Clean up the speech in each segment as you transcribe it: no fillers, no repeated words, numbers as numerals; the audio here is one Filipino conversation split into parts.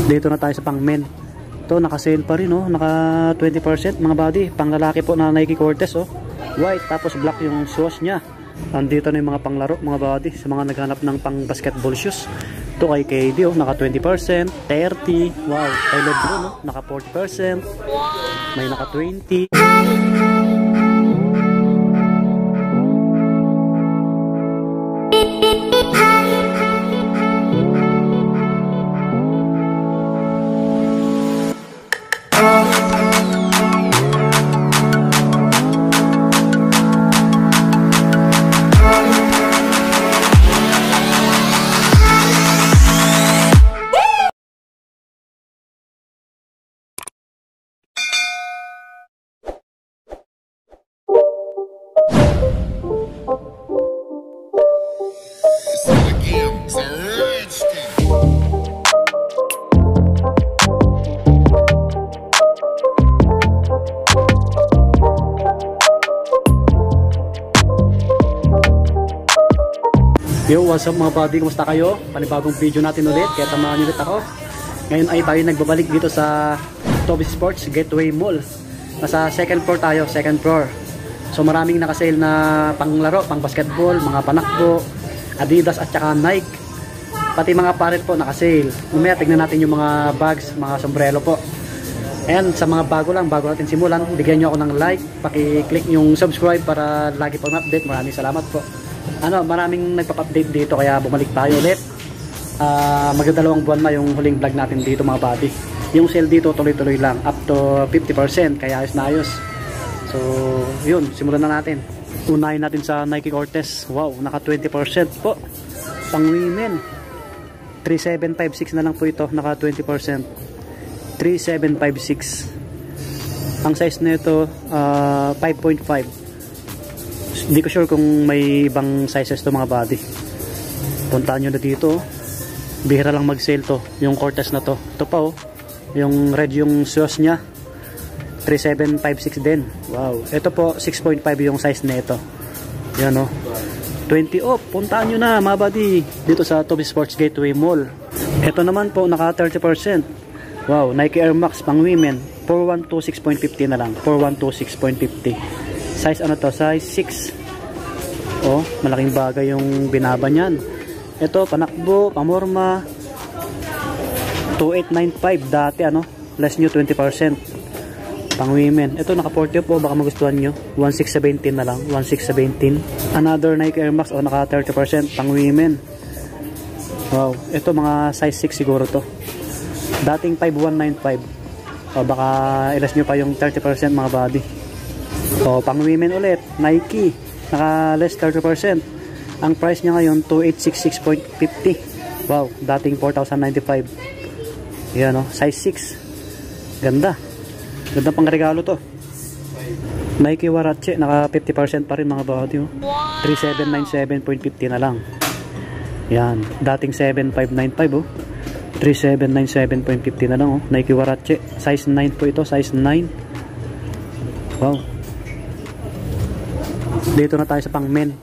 Dito na tayo sa pang men. Ito naka-sale pa rin, oh. Naka 20% mga buddy. Pang lalaki po na Nike Cortez, oh. White tapos black yung shoes niya. Andito na yung mga panglaro mga buddy sa mga naghanap ng pang basketball shoes. Ito kay KD, oh, naka 20%, 30. Wow, kay Lebron, oh, naka 40%. May naka 20. Yo, what's up mga buddy? Kumusta kayo? Panibagong video natin ulit. Kaya tamahan ulit ako. Ngayon ay tayo nagbabalik dito sa Toby Sports Gateway Mall. Nasa second floor tayo, second floor. So maraming nakasale na panglaro, pang basketball, mga panakbo, Adidas at saka Nike. Pati mga parrot po nakasale. Mamaya tignan natin yung mga bags, mga sombrero po. And sa mga bago natin simulan, bigyan nyo ako ng like, paki-click yung subscribe para lagi pong update. Maraming salamat po. Maraming nagpapa-update dito kaya bumalik tayo ulit. Magdadalawang buwan na yung huling vlog natin dito mga buddy. Yung sale dito tuloy-tuloy lang, up to 50%, kaya ayos na ayos. So yun, simulan na natin. Unahin natin sa Nike Cortez. Wow, naka 20% po. Pang women 3756 na lang po ito, naka 20%. 3756. Ang size nito 5.5. Hindi ko sure kung may ibang sizes to mga body. Puntaan nyo na dito. Bihira lang mag-sale to. Yung Cortez na to. Ito pa, oh. Yung red yung shoes nya. 3756 din. Wow. Ito po 6.5 yung size na ito. Yan, oh. 20 off. Puntaan nyo na mga body. Dito sa Toby Sports Gateway Mall. Ito naman po naka 30%. Wow. Nike Air Max pang women. 4126.50 na lang. 4126.50. Size ano to? Size 6. Oh, malaking bagay yung binaba niyan. Ito, panakbo, pamorma. 2895 dati ano, less new 20%. Pang women. Ito naka 40 po, baka magustuhan nyo. 1617 na lang, 1617. Another Nike Air Max, oh, naka 30% pang women. Wow, ito mga size 6 siguro to. Dating 5195. Oh, baka ilas nyo pa yung 30% mga body. So, pang women ulit, Nike, naka less 30%. Ang price niya ngayon, 2866.50. Wow, dating 4,095. Yan, oh, size 6. Ganda. Ganda pang regalo to. Nike Huarache, naka 50% pa rin mga body. Oh. 3797.50 na lang. Yan, dating 7595. Oh. 3797.50 na lang. Oh. Nike Huarache, size 9 po ito, size 9. Wow. Dito na tayo sa pang men.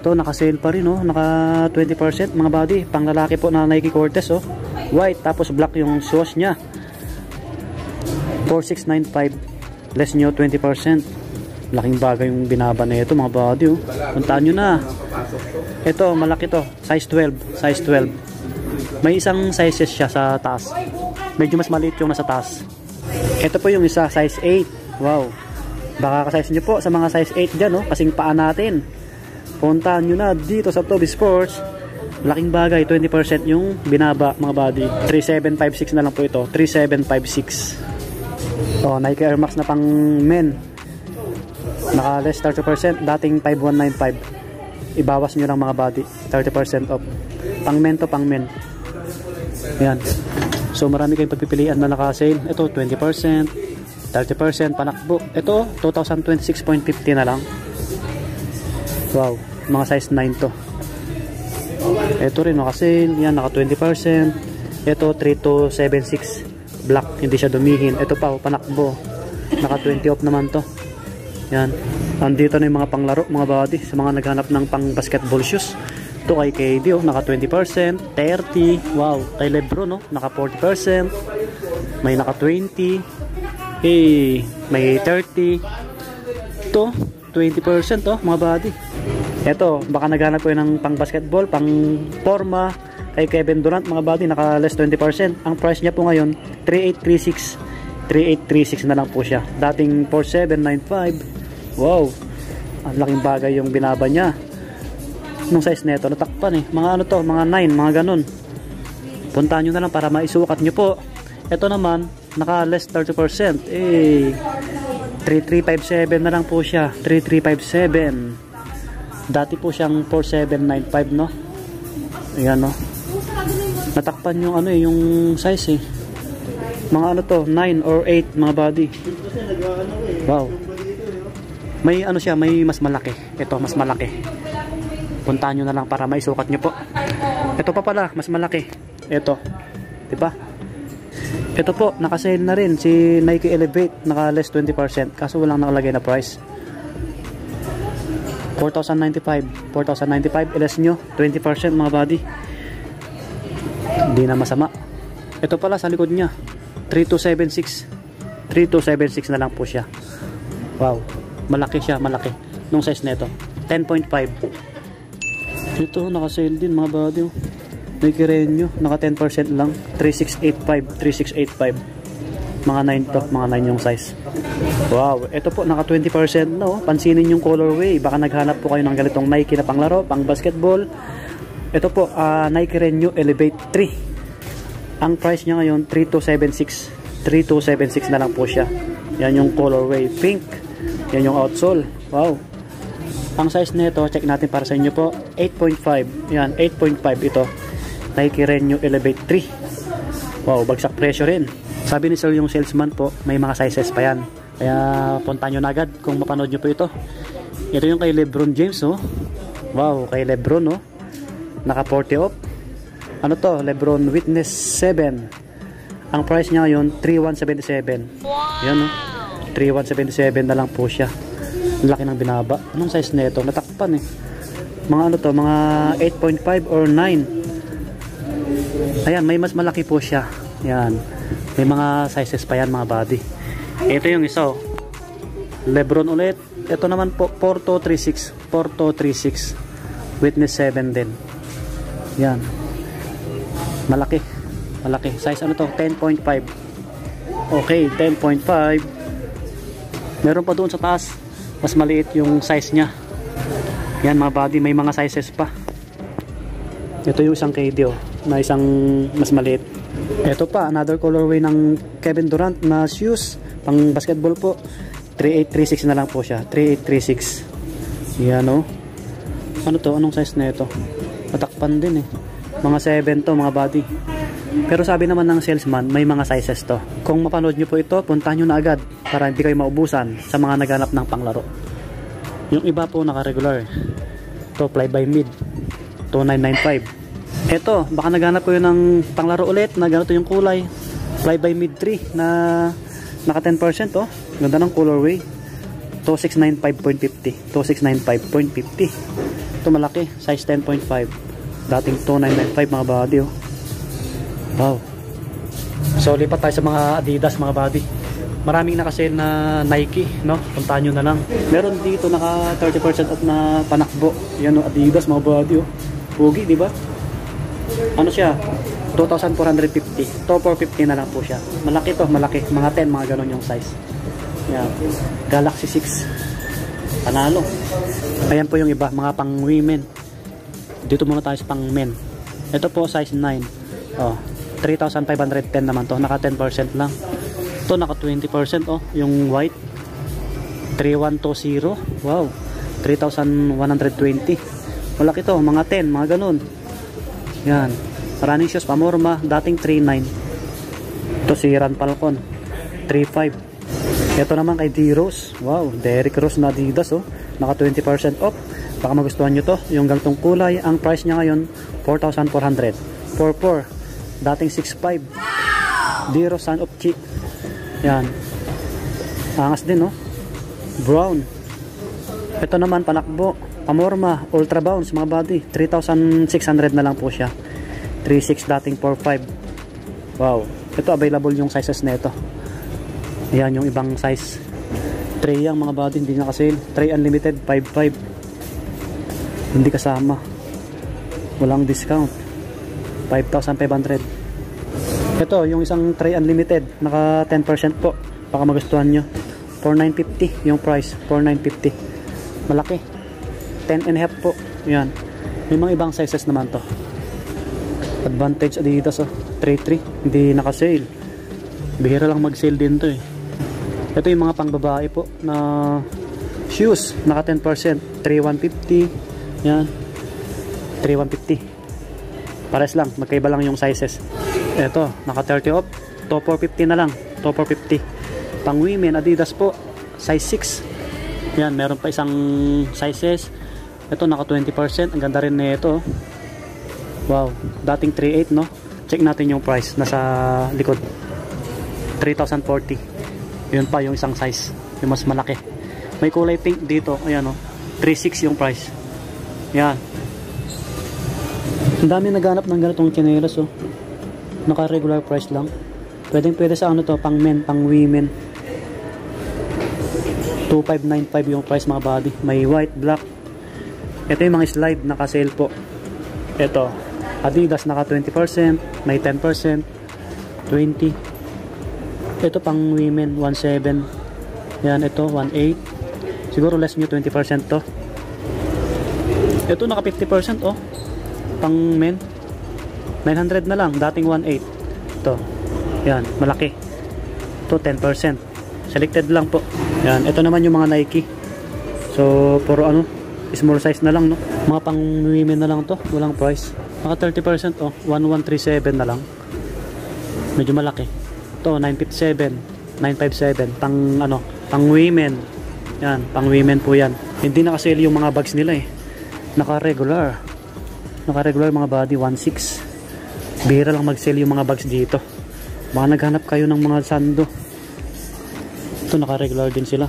Ito naka-sale pa rin, oh. Naka 20% mga body. Pang lalaki po na Nike Cortez, oh. White tapos black yung shoes nya. 4695. Less nyo 20%. Laking bagay yung binaba na ito mga body, oh. Puntaan nyo na. Ito malaki to. Size 12. Size 12. May isang sizes siya sa taas. Medyo mas maliit yung nasa taas. Ito po yung isa. Size 8. Wow. Baka ka-size nyo po sa mga size 8 dyan, oh, kasing paa natin. Puntaan nyo na dito sa Toby Sports. Laking bagay, 20% yung binaba mga body. 3756 na lang po ito. 3756. Oh, Nike Air Max na pang men. Naka less 30%. Dating 5195. Ibawas nyo lang mga body. 30% off. Pang men to, pang men. Yan. So marami kayong pagpipilian na naka-sale. Ito 20%. 30% panakbo. Ito 2026.50 na lang. Wow, mga size 9 to. Ito rin naka-sale. Yan, naka 20%. Ito 3276 black, hindi siya dumihin. Ito pa, panakbo. Naka 20 off naman to. Yan. Andito na yung mga panglaro, mga body, sa mga naghanap ng pang basketball shoes. Ito kay KD, oh, naka 20%, 30%. Wow, kay Lebron, no, naka 40%. May naka 20. May 30. Ito, 20%, oh, mga buddy. Ito, baka naghanap ko yun ng pang basketball, pang forma. Kay Kevin Durant, mga buddy, naka less 20%. Ang price niya po ngayon, 3836. 3836 na lang po siya. Dating 4795. Wow, ang laking bagay yung binaba niya. Nung size nito, natakpan eh. Mga ano to, mga 9, mga ganun. Puntahan nyo na lang para maisukat nyo po. Ito naman, naka less 30%. 3357 na lang po siya. 3357. Dati po siyang 4795, no? Ayan, no? Natakpan yung ano eh, yung size eh. Mga ano to, 9 or 8, mga body. Wow. May ano siya, may mas malaki. Ito, mas malaki. Puntahan nyo na lang para maisukat nyo po. Ito pa pala, mas malaki. Ito, diba? Ito po, nakasale na rin si Nike Elevate, naka less 20%, kaso walang nakalagay na price. 4,095. 4,095, ilas nyo 20%, mga body. Hindi na masama. Ito pala sa likod nya, 3276. 3276 na lang po siya. Wow, malaki siya, malaki. Nung size nito, 10.5. Ito, naka-sale din, mga body. Nike Renyo, naka 10% lang. 3685. 3685. Mga 9 to, mga 9 yung size. Wow, ito po, naka 20% na, oh. Pansinin yung colorway. Baka naghanap po kayo ng ganitong Nike na panglaro, pang basketball. Ito po, Nike Renyo Elevate 3. Ang price niya ngayon, 3276. 3276 na lang po siya. Yan yung colorway, pink. Yan yung outsole. Wow. Ang size nito, check natin para sa inyo po, 8.5. Yan, 8.5 ito. Nike Renyo Elevate 3. Wow, bagsak presyo rin. Sabi ni Sir yung salesman po, may mga sizes pa yan. Kaya puntahan nyo na agad kung mapanood nyo po ito. Ito yung kay Lebron James, oh. Wow, kay Lebron, oh. Naka 40 off. Ano to? Lebron Witness 7. Ang price niya ngayon, 3177. Yan, oh. 3177 na lang po siya. Laki ng binaba. Anong size nito? Natakpan eh. Mga ano to? Mga 8.5 or 9. Ayan, may mas malaki po siya. Yan. May mga sizes pa yan, mga body. Ito yung isa, oh. Lebron ulit. Ito naman po, 4236. 4236. Witness 7 din. Yan. Malaki. Malaki. Size ano to? 10.5. Okay, 10.5. Meron pa doon sa taas. Mas maliit yung size niya. Yan, mga body, may mga sizes pa. Ito yung isang KD, oh, na isang mas maliit. Ito pa, another colorway ng Kevin Durant na shoes, pang basketball po. 3836 na lang po siya. 3836. Yan, oh. Ano to? Anong size na ito? Matakpan din eh. Mga 7 to, mga body. Pero sabi naman ng salesman, may mga sizes to. Kung mapanood nyo po ito, puntahan nyo na agad para hindi kayo maubusan sa mga naghanap ng panglaro. Yung iba po naka-regular. Ito, fly by mid. 2995. Ito, baka naghanap ko yun ng panglaro ulit na ganito yung kulay. Fly by mid 3 na naka 10%, oh. Ganda ng colorway. 2695.50. 2695.50. Ito malaki, size 10.5. Dating 2995, mga body, oh. Wow. So lipat tayo sa mga Adidas, mga body. Maraming nakasale na Nike, no? Puntahan nyo na lang. Meron dito naka 30% off na panakbo. Yan, no? Adidas, mga body, oh. Pugi, di ba? Ano siya? 2,450. To 450 na lang po siya. Malaki to, malaki. Mga 10, mga ganon yung size. Yan. Galaxy 6. Panalo. Ayan po yung iba, mga pang women. Dito muna tayo sa pang men. Ito po size 9. Oh, 3,510 naman to. Naka 10% lang. Ito naka 20%, oh, yung white. 3120. Wow. 3,120. Malaki to, mga 10, mga ganun. Yan. Maraming shoes, pamorma. Dating 3,900. Ito si Ran Falcon. 3,500. Ito naman kay D-Rose. Wow, Derrick Rose na Adidas, oh. Naka 20% off. Baka magustuhan nyo to. Yung ganitong kulay. Ang price niya ngayon, 4,400. 4,400. Dating 6,500. D-Rose Sun of Chi. Yan. Angas din, oh. Brown. Ito naman, panakbo. Pamorma Ultra Bounce mga buddy, 3,600 na lang po siya. 3,600 dating 4,500. Wow, ito available yung sizes nito. Ayan yung ibang size. Tray yang mga buddy, hindi naka-sale. Tray unlimited 5,500. Hindi kasama. Walang discount. 5,500. Ito yung isang tray unlimited, naka 10% po. Baka magustuhan nyo. 4,950 yung price. 4,950. Malaki. 10.5 po. Yan. May mga ibang sizes naman to. Advantage Adidas oh. 3,300. Hindi naka-sale. Bihira lang mag-sale din to eh. Ito yung mga pangbabae po na shoes. Naka 10%. 3,150. Yan. 3,150. Pares lang. Magkaiba lang yung sizes. Ito. Naka 30 off. 2,450 na lang. 2,450. Pang women Adidas po. Size 6. Yan. Meron pa isang sizes. Ito naka 20%. Ang ganda rin nito. Wow. Dating 3,800 no. Check natin yung price. Nasa likod. 3,040. Yun pa yung isang size. Yung mas malaki. May kulay pink dito. Ayan o. 3,600 yung price. Yan. Ang dami naghanap ng ganitong chinelas oh. Naka regular price lang. Pwede sa ano to. Pang men, pang women. 2,595 yung price mga body. May white, black. Ito yung mga slide naka sale po. Ito Adidas naka 20%. May 10%. 20. Ito pang women 1,700. Yan ito 1,800. Siguro less nyo 20% to. Ito naka 50% oh. Pang men 900 na lang. Dating 1,800. Ito. Yan malaki. Ito 10%. Selected lang po. Yan ito naman yung mga Nike. So puro ano small size na lang no. Mga pang women na lang to. Walang price. Naka 30% oh. 1,137 na lang. Medyo malaki. Ito 957, 957 pang ano, pang women. Yan, pang women po 'yan. Hindi naka-sale yung mga bags nila eh. Naka-regular. Naka-regular mga body 1,600. Bihira lang mag-sale yung mga bags dito. Baka naghanap kayo ng mga sando. Ito naka-regular din sila.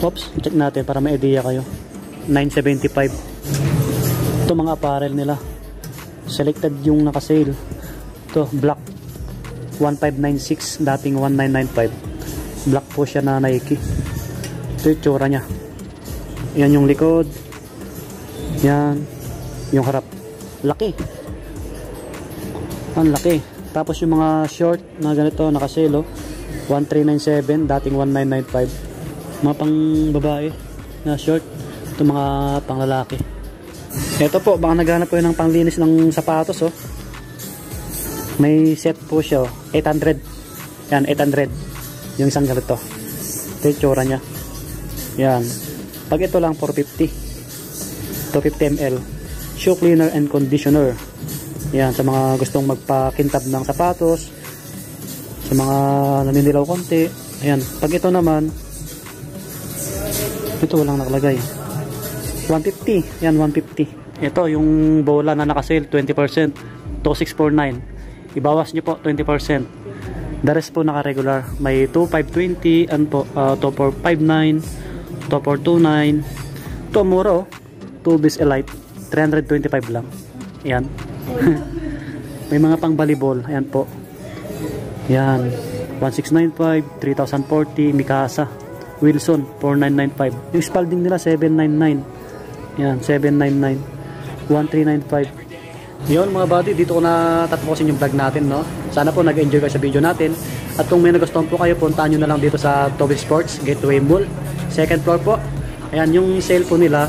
Oops, check natin para may idea kayo. 975. Ito mga apparel nila. Selected yung naka-sale. Ito black 1,596 dating 1,995. Black po siya na Nike. Ito yung tsura nya. Yan yung likod. Yan yung harap. Laki. Ang laki. Tapos yung mga short na ganito naka-sale 1,397 dating 1,995. Mga pang babae na short. Ito mga pang lalaki. Ito po baka naghanap po yun ng panglinis ng sapatos oh. May set po siya 800. Yan 800. Yung isang ganito. Ito yung tsura nya. Yan. Pag ito lang 450. 250 ml. Shoe cleaner and conditioner. Yan sa mga gustong magpakintab ng sapatos. Sa mga naninilaw konti. Ayan. Pag ito naman ito walang nakalagay. 150. Yan 150. Ito yung bola na nakasale 20%. 2,649. Ibawas nyo po 20%. The rest po naka-regular. May 2,520 and po 2,459, 2,429. Ito mura oh. 2-Bis Elite 325 lang. Ayan. May mga pang volleyball. Ayan po. Ayan. 1,695, 3,040, Mikasa, Wilson 4,995. Yung Spalding nila 799. Ayan 799, 1,395. Yun mga buddy, dito ko na tatapusin yung vlog natin no. Sana po nag-enjoy kayo sa video natin. At kung may nagustuhan po kayo, puntahan nyo na lang dito sa Toby Sports Gateway Mall, second floor po. Ayan yung sale po nila.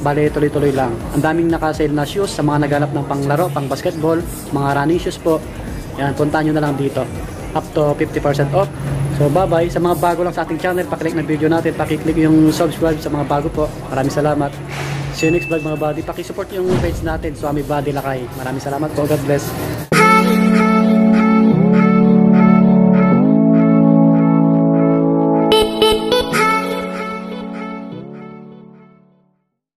Bale tuloy-tuloy lang. Ang daming naka-sale na shoes sa mga naghanap ng panglaro, pang basketball, mga running shoes po. Ayan, puntahan nyo na lang dito. Up to 50% off. So bye bye. Sa mga bago lang sa ating channel, pakiclick ng video natin, pakiclick yung subscribe sa mga bago po. Maraming salamat. See you next vlog mga buddy. Pakisupport yung page natin, Swami Buddy Lakay. Maraming salamat po. God bless.